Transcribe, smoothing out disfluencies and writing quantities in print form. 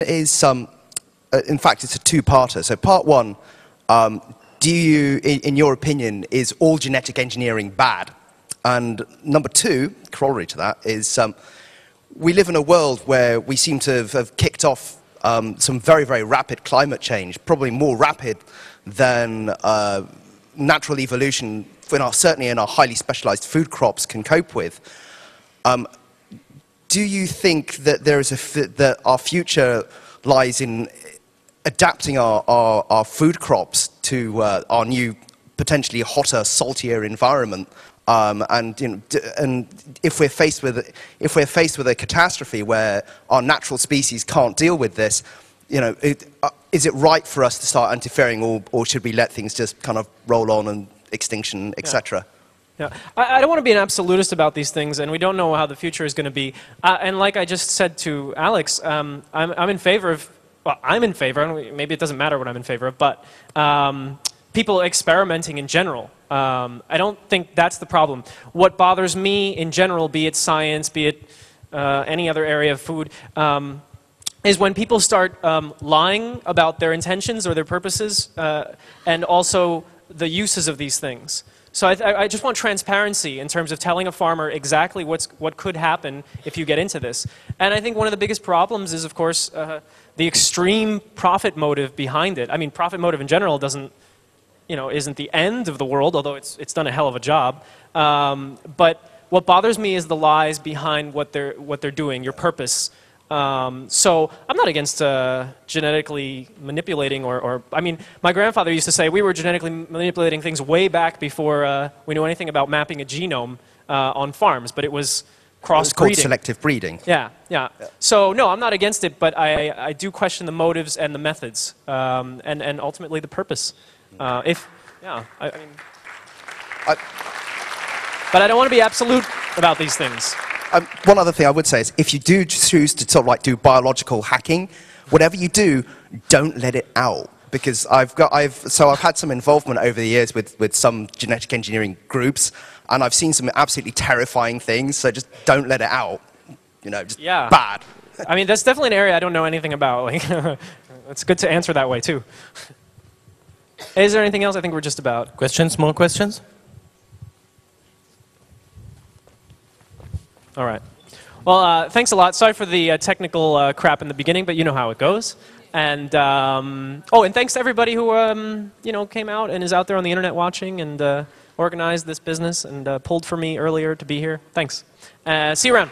is, in fact, it's a two-parter. So part one, do you, in your opinion, is all genetic engineering bad? And number two, corollary to that, is we live in a world where we seem to have kicked off some very, very rapid climate change, probably more rapid than natural evolution, certainly in our highly specialized food crops, can cope with. Do you think that that our future lies in adapting our food crops to our new, potentially hotter, saltier environment? And if we're faced with a catastrophe where our natural species can't deal with this, is it right for us to start interfering, or should we let things just kind of roll on and extinction, etc.? Yeah, I don't want to be an absolutist about these things, and we don't know how the future is going to be. And like I just said to Alex, I'm in favor of. Well, I'm in favor. Maybe it doesn't matter what I'm in favor of, but people experimenting in general. I don't think that's the problem. What bothers me in general, be it science, be it any other area of food, is when people start lying about their intentions or their purposes, and also the uses of these things. So I just want transparency in terms of telling a farmer exactly what could happen if you get into this. And I think one of the biggest problems is, of course, the extreme profit motive behind it. I mean, profit motive in general doesn't, isn't the end of the world, although it's done a hell of a job. But what bothers me is the lies behind what they're doing, your purpose. So I'm not against genetically manipulating I mean, my grandfather used to say we were genetically manipulating things way back before we knew anything about mapping a genome on farms, but it was crossbreeding. It's called selective breeding. Yeah. So no, I'm not against it, but I do question the motives and the methods, and ultimately the purpose. I mean, but I don't want to be absolute about these things. One other thing I would say is, if you do choose to sort of do biological hacking, whatever you do, don't let it out. Because I've had some involvement over the years with some genetic engineering groups, and I've seen some absolutely terrifying things. So just don't let it out. Just bad. I mean, that's definitely an area I don't know anything about. It's good to answer that way too. Is there anything else? I think we're just about. Questions? More questions? All right. Well, thanks a lot. Sorry for the technical crap in the beginning, but you know how it goes. And and thanks to everybody who came out and is out there on the internet watching and organized this business and pulled for me earlier to be here. Thanks. See you around.